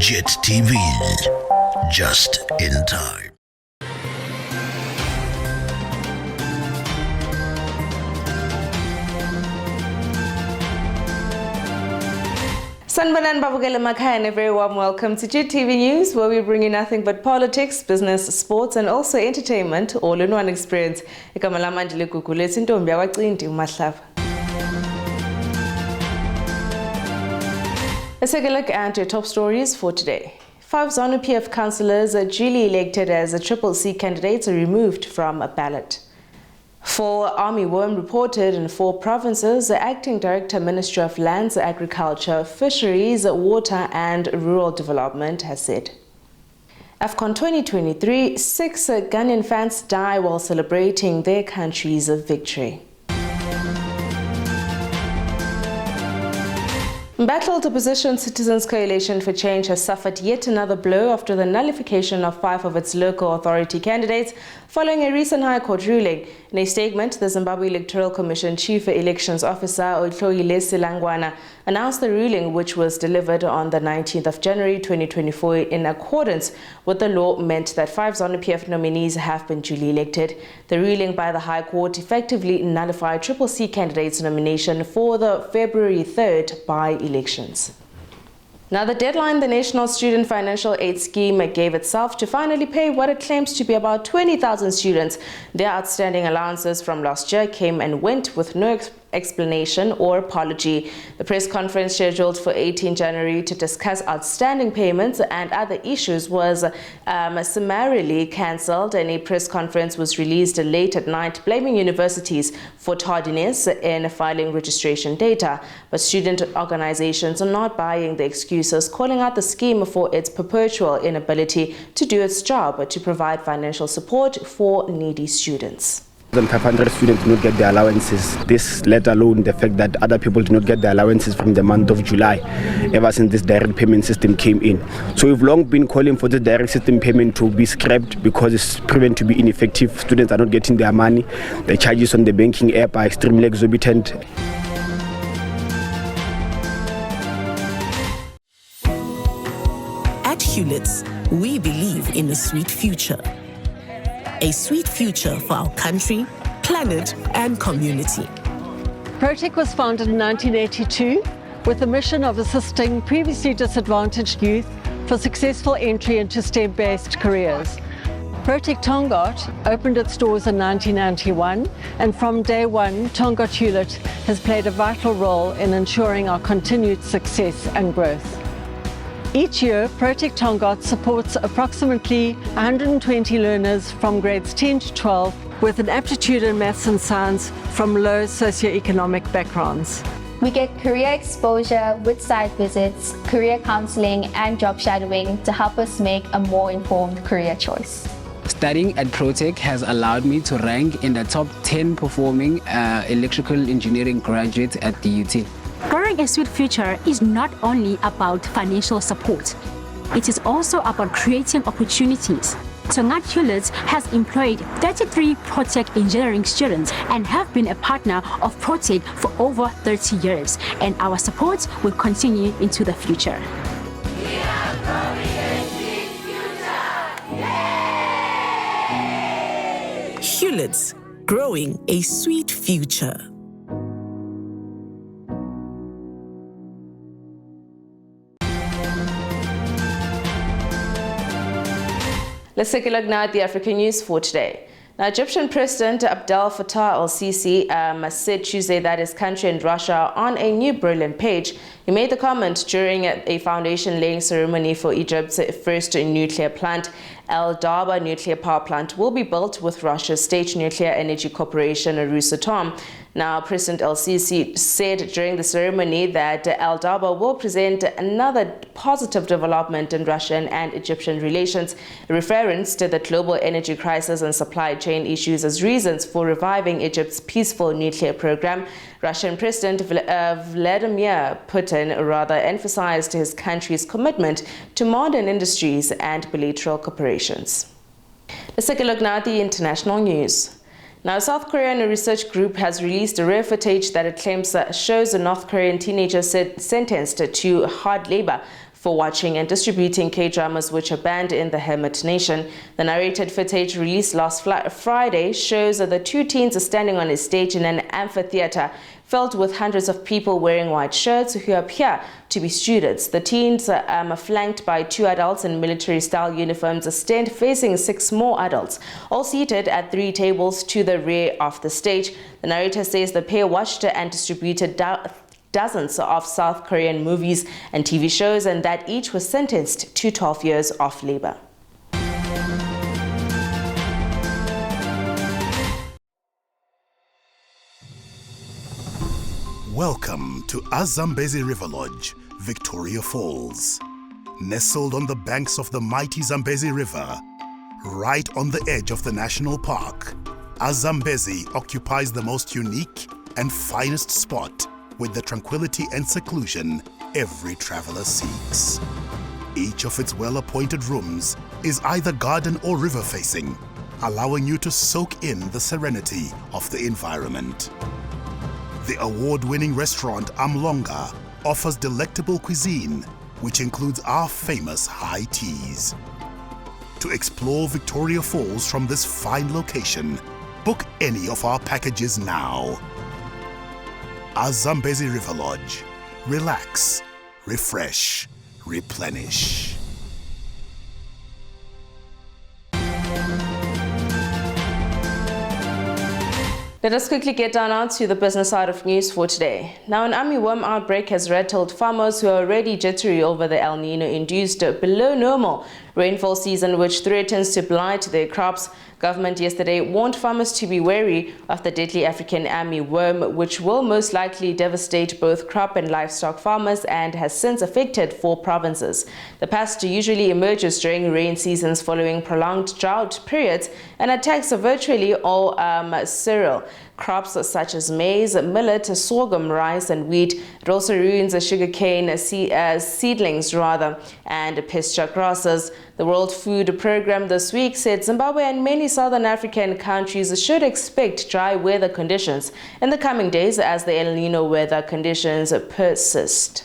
JIT-TV, just in time. Sanbanan Babugela Makai, and a very warm welcome to JIT-TV News, where we bring you nothing but politics, business, sports, and also entertainment, all in one experience. Let's take a look at your top stories for today. 5 ZANU-PF councillors duly elected as CCC candidates are removed from a ballot. 4 army worm reported in 4 provinces. The Acting Director, Ministry of Lands, Agriculture, Fisheries, Water and Rural Development has said. AFCON 2023, 6 Ghanaian fans die while celebrating their country's victory. Battled opposition Citizens Coalition for Change has suffered yet another blow after the nullification of 5 of its local authority candidates following a recent High Court ruling. In a statement, the Zimbabwe Electoral Commission Chief Elections Officer Oitloile Silangwana announced the ruling, which was delivered on the 19th of January 2024 in accordance with the law, meant that 5 ZANU-PF nominees have been duly elected. The ruling by the High Court effectively nullified CCC candidates' nomination for the February 3rd by-elections. Now, the deadline the National Student Financial Aid Scheme gave itself to finally pay what it claims to be about 20,000 students their outstanding allowances from last year came and went with no explanation or apology. The press conference scheduled for 18 January to discuss outstanding payments and other issues was summarily cancelled, and a press conference was released late at night blaming universities for tardiness in filing registration data. But student organizations are not buying the excuses, calling out the scheme for its perpetual inability to do its job to provide financial support for needy students. 500 students do not get their allowances. This, let alone the fact that other people do not get their allowances from the month of July, ever since this direct payment system came in. So we've long been calling for this direct system payment to be scrapped because it's proven to be ineffective. Students are not getting their money. The charges on the banking app are extremely exorbitant. At Hewlett's, we believe in a sweet future. A sweet future for our country, planet and community. Protec was founded in 1982 with the mission of assisting previously disadvantaged youth for successful entry into STEM-based careers. Protec Tongaat opened its doors in 1991, and from day one, Tongaat Hewlett has played a vital role in ensuring our continued success and growth. Each year, Protec Tongaat supports approximately 120 learners from grades 10 to 12 with an aptitude in maths and science from low socioeconomic backgrounds. We get career exposure with site visits, career counseling and job shadowing to help us make a more informed career choice. Studying at Protec has allowed me to rank in the top 10 performing electrical engineering graduates at the UT. Growing a sweet future is not only about financial support. It is also about creating opportunities. Tongaat Hewlett has employed 33 Protec engineering students and have been a partner of Protec for over 30 years, and our support will continue into the future. We are growing a sweet future! Yay! Hewlett's, growing a sweet future. Let's take a look now at the African news for today. Now, Egyptian President Abdel Fattah el-Sisi said Tuesday that his country and Russia are on a new brilliant page. He made the comment during a foundation-laying ceremony for Egypt's first nuclear plant. El Daba nuclear power plant will be built with Russia's state nuclear energy corporation, Rosatom. Now, President el-Sisi said during the ceremony that El Daba will present another positive development in Russian and Egyptian relations, a reference to the global energy crisis and supply chain issues as reasons for reviving Egypt's peaceful nuclear program. Russian President Vladimir Putin rather emphasized his country's commitment to modern industries and bilateral cooperations. Let's take a look now at the international news. Now, a South Korean research group has released a rare footage that it claims shows a North Korean teenager sentenced to hard labor for watching and distributing K-dramas which are banned in the Hermit Nation. The narrated footage released last Friday shows that the two teens are standing on a stage in an amphitheater filled with hundreds of people wearing white shirts who appear to be students. The teens are flanked by two adults in military-style uniforms, stand facing 6 more adults, all seated at 3 tables to the rear of the stage. The narrator says the pair watched and distributed dozens of South Korean movies and TV shows, and that each was sentenced to 12 years of labor. Welcome to Zambezi River Lodge, Victoria Falls. Nestled on the banks of the mighty Zambezi River, right on the edge of the national park, Zambezi occupies the most unique and finest spot with the tranquility and seclusion every traveler seeks. Each of its well-appointed rooms is either garden or river facing, allowing you to soak in the serenity of the environment. The award-winning restaurant Amlonga offers delectable cuisine, which includes our famous high teas. To explore Victoria Falls from this fine location, book any of our packages now. Zambezi River Lodge. Relax, refresh, replenish. Let us quickly get down now to the business side of news for today. Now, an armyworm outbreak has rattled farmers who are already jittery over the El Nino-induced below normal rainfall season, which threatens to blight their crops. Government yesterday warned farmers to be wary of the deadly African armyworm, which will most likely devastate both crop and livestock farmers and has since affected 4 provinces. The pest usually emerges during rain seasons following prolonged drought periods and attacks virtually all cereal crops such as maize, millet, sorghum, rice, and wheat. It also ruins sugarcane seedlings and pasture grasses. The World Food Programme this week said Zimbabwe and many southern African countries should expect dry weather conditions in the coming days as the El Nino weather conditions persist.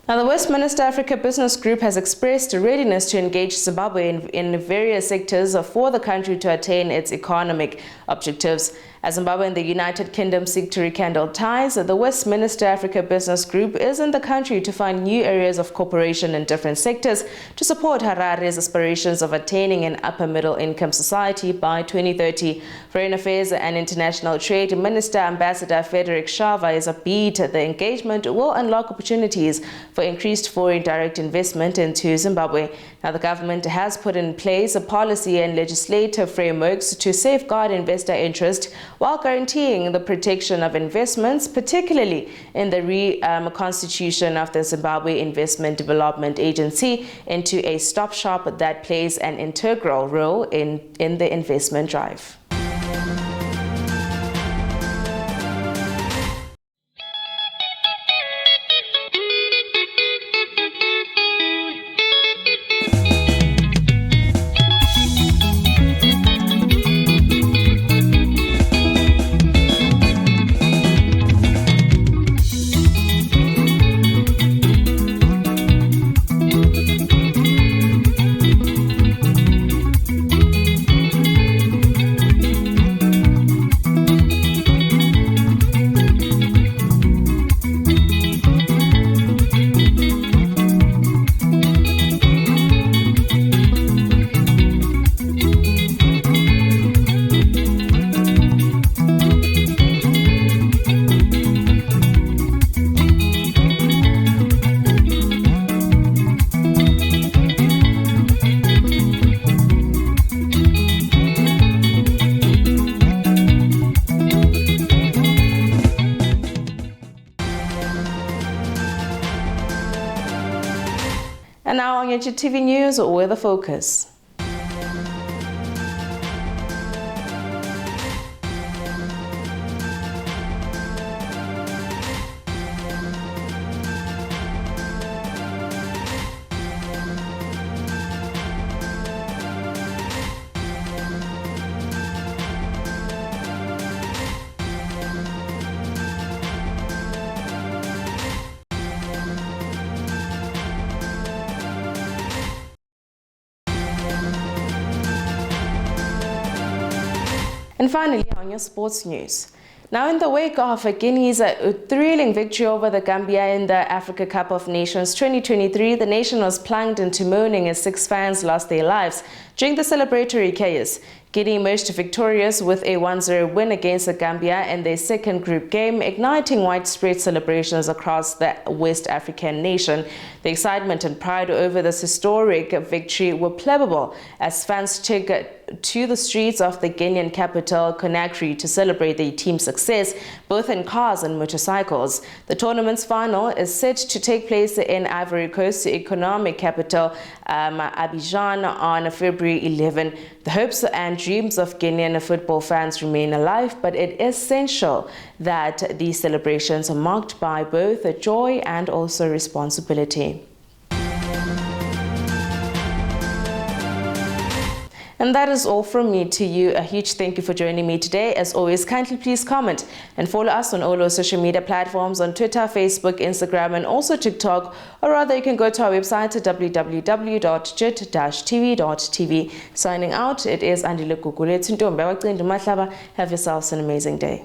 Now, the Westminster Africa Business Group has expressed a readiness to engage Zimbabwe in various sectors for the country to attain its economic objectives. As Zimbabwe and the United Kingdom seek to rekindle ties, the Westminster Africa Business Group is in the country to find new areas of cooperation in different sectors to support Harare's aspirations of attaining an upper middle income society by 2030. Foreign Affairs and International Trade Minister Ambassador Frederick Shava is upbeat the engagement will unlock opportunities for increased foreign direct investment into Zimbabwe. Now, the government has put in place a policy and legislative frameworks to safeguard investor interest while guaranteeing the protection of investments, particularly in the reconstitution of the Zimbabwe Investment Development Agency into a stop shop that plays an integral role in the investment drive. And now on your JIT-TV News, Weather Focus. And finally, on your sports news. Now, in the wake of Guinea's thrilling victory over the Gambia in the Africa Cup of Nations 2023, the nation was plunged into mourning as 6 fans lost their lives during the celebratory chaos. Guinea emerged victorious with a 1-0 win against the Gambia in their second group game, igniting widespread celebrations across the West African nation. The excitement and pride over this historic victory were palpable as fans took to the streets of the Guinean capital, Conakry, to celebrate their team's success, both in cars and motorcycles. The tournament's final is set to take place in Ivory Coast's economic capital, Abidjan, on February 11. The hopes and dreams of Guinean football fans remain alive, but it is essential that these celebrations are marked by both joy and also responsibility. And that is all from me to you. A huge thank you for joining me today. As always, kindly please comment and follow us on all our social media platforms on Twitter, Facebook, Instagram, and also TikTok. Or rather, you can go to our website at www.JIT-TVzw. Signing out, it is Andile Gugule. Have yourselves an amazing day.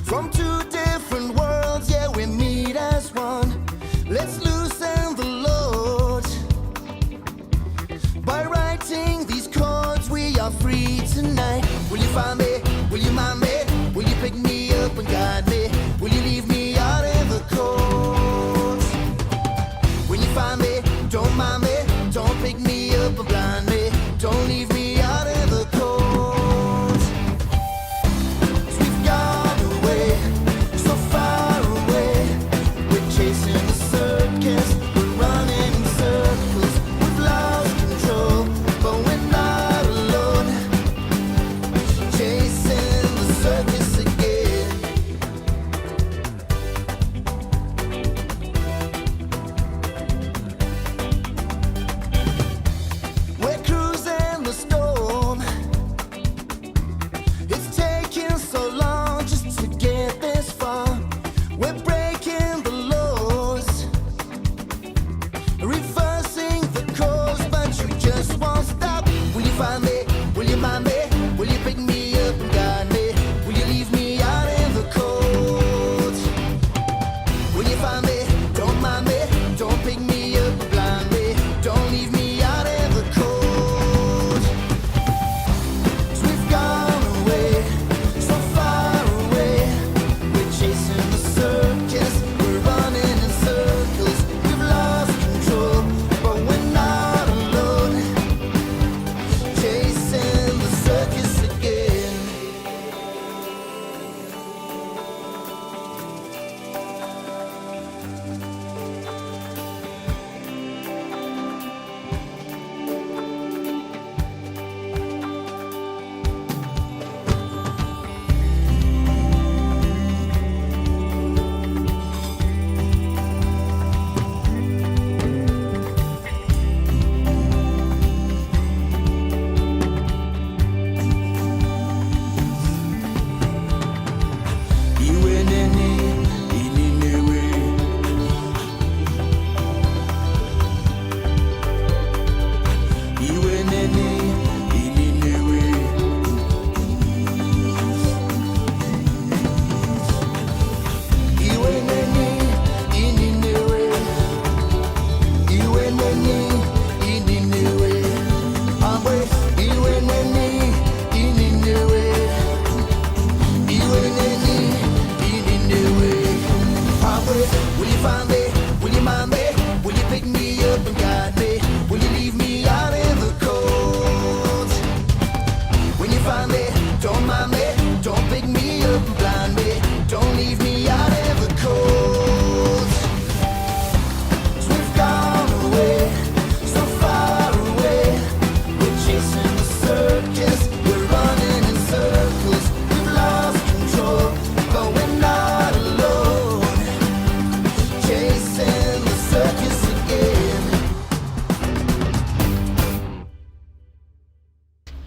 From 2 different worlds, yeah, we meet as one. Let's loosen the load. By writing these chords, we are free tonight. Will you find me? Will you mind me? Will you pick me up and guide me? Will you leave me out in the cold? When you find me, don't mind me. Don't pick me up and blind me. Don't leave me out in the cold. Change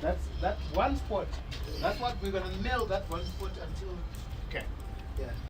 That's that one spot. That's what we're gonna nail that one spot until. Okay. Yeah.